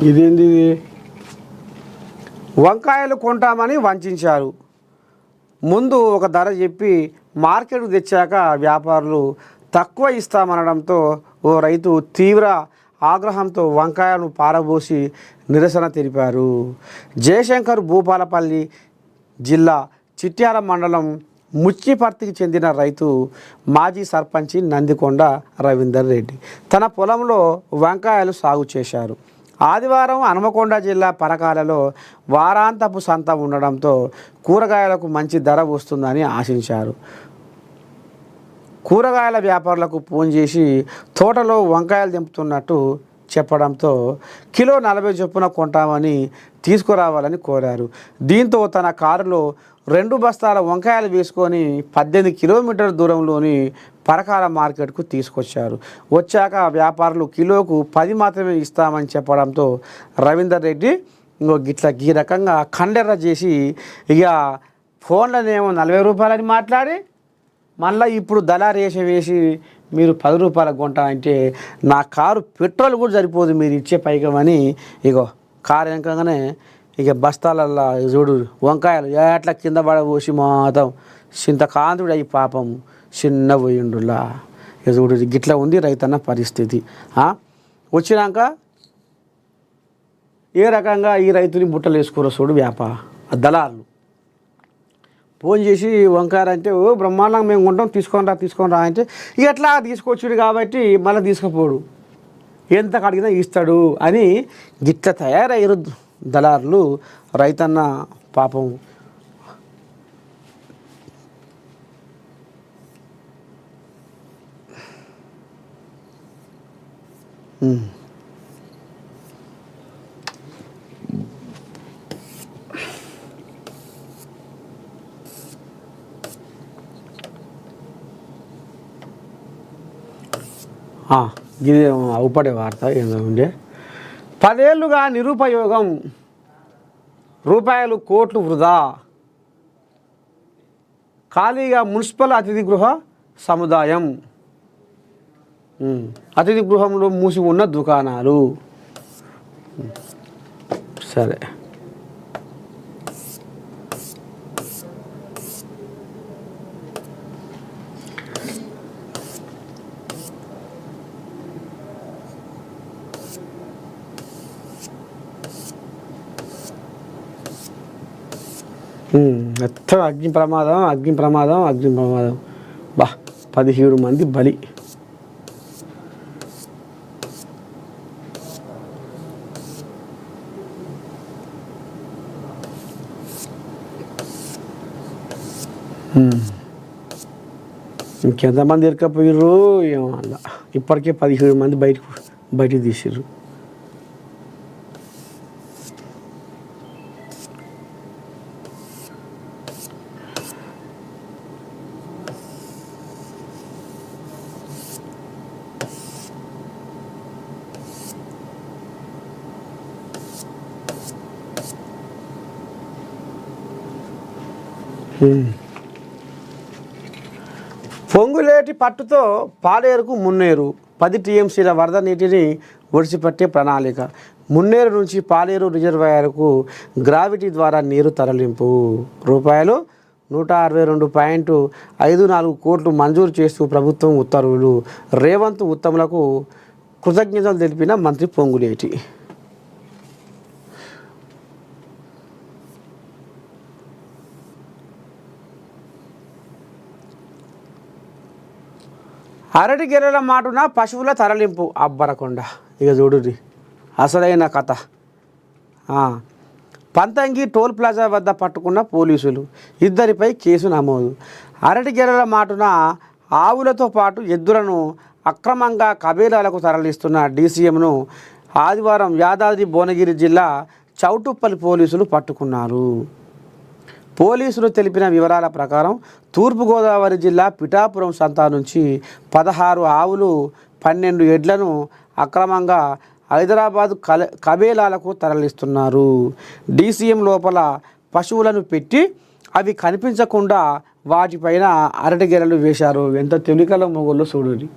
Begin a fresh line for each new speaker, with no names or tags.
ఇదేంది ఇది? వంకాయలు కొంటామని వంచారు. ముందు ఒక ధర చెప్పి మార్కెట్కు తెచ్చాక వ్యాపారులు తక్కువ ఇస్తామనడంతో ఓ రైతు తీవ్ర ఆగ్రహంతో వంకాయలను పారబోసి నిరసన తెలిపారు. జయశంకర్ భూపాలపల్లి జిల్లా చిట్యాల మండలం ముచ్చిపర్తికి చెందిన రైతు మాజీ సర్పంచి నందికొండ రవీందర్ రెడ్డి తన పొలంలో వంకాయలు సాగు చేశారు. ఆదివారం హనుమకొండ జిల్లా పరకాలలో వారాంతపు సంత ఉండడంతో కూరగాయలకు మంచి ధర వస్తుందని ఆశించారు. కూరగాయల వ్యాపారులకు ఫోన్ చేసి తోటలో వంకాయలు దింపుతున్నట్టు చెప్పడంతో కిలో 40 చొప్పున కొంటామని తీసుకురావాలని కోరారు. దీంతో తన కారులో 2 బస్తాల వంకాయలు వేసుకొని 18 కిలోమీటర్ల దూరంలోని పరకాల మార్కెట్కు తీసుకొచ్చారు. వచ్చాక వ్యాపారులు కిలోకు 10 మాత్రమే ఇస్తామని చెప్పడంతో రవీందర్ రెడ్డి ఈ రకంగా ఖండెర్ర చేసి ఇక ఫోన్లోనేమో 40 రూపాయలని మాట్లాడి మళ్ళీ ఇప్పుడు దళారీ వేసి మీరు 10 రూపాయలకు కొంటా అంటే నా కారు పెట్రోల్ కూడా సరిపోదు మీరు ఇచ్చే పైకమని ఇగో కారు వెనకగానే ఇక బస్తాలల్లో చూడు వంకాయలు ఎట్లా కింద పడబోసి మొత్తం చింతకాంతుడు అయ్యి పాపం చిన్న పోయిండులా ఇక చూడు గిట్లా ఉంది రైతన్న పరిస్థితి. వచ్చినాక ఏ రకంగా ఈ రైతుని బుట్టలు వేసుకోరో చూడు దళారులు ఫోన్ చేసి వంకాయలు అంటే ఓ బ్రహ్మాండంగా మేము కొంటాం తీసుకొని రా అంటే ఇక ఎట్లా తీసుకొచ్చుడు కాబట్టి మళ్ళీ తీసుకుపోడు ఎంత అడిగినా ఇస్తాడు అని గిట్ల తయారయ్యారు దళారులు. రైతన్న పాపం ఇది అవుపడే వార్త ఏదో ఉండే 10 ఏళ్ళుగా నిరుపయోగం రూపాయలు కోట్లు వృధా ఖాళీగా మున్సిపల్ అతిథి గృహ సముదాయం అతిథి గృహంలో మూసి ఉన్న దుకాణాలు. సరే మొత్తం అగ్ని ప్రమాదం బా 17 మంది బలి. ఇంకెంతమంది ఇరకపోయారు ఏమో అలా ఇప్పటికే 17 మంది బయటికి తీసిర్రు. పొంగులేటి పట్టుతో పాలేరుకు మున్నేరు 10 టీఎంసీల వరద నీటిని ఒడిసిపట్టే ప్రణాళిక. మున్నేరు నుంచి పాలేరు రిజర్వాయర్కు గ్రావిటీ ద్వారా నీరు తరలింపు. రూపాయలు 162.54 కోట్లు మంజూరు చేస్తూ ప్రభుత్వం ఉత్తర్వులు. రేవంత్ ఉత్తములకు కృతజ్ఞతలు తెలిపిన మంత్రి పొంగులేటి. అరటి గెర్రెల మాటున పశువుల తరలింపు అబ్బరకొండ. ఇక చూడుది అసలైన కథ. పంతంగి టోల్ ప్లాజా వద్ద పట్టుకున్న పోలీసులు 2 కేసు నమోదు. అరటి గెర్రెల మాటున ఆవులతో పాటు ఎద్దులను అక్రమంగా కబేలాలకు తరలిస్తున్న డీసీఎంను ఆదివారం యాదాద్రి భువనగిరి జిల్లా చౌటుప్పల్ పోలీసులు పట్టుకున్నారు. పోలీసులు తెలిపిన వివరాల ప్రకారం తూర్పుగోదావరి జిల్లా పిఠాపురం సంత నుంచి 16 ఆవులు 12 ఎడ్లను అక్రమంగా హైదరాబాద్ కబేలాలకు తరలిస్తున్నారు. డీసీఎం లోపల పశువులను పెట్టి అవి కనిపించకుండా వాటిపైన అరటిగెరలు వేశారు. ఎంత తెలికల మొగోళ్ళు చూడండి.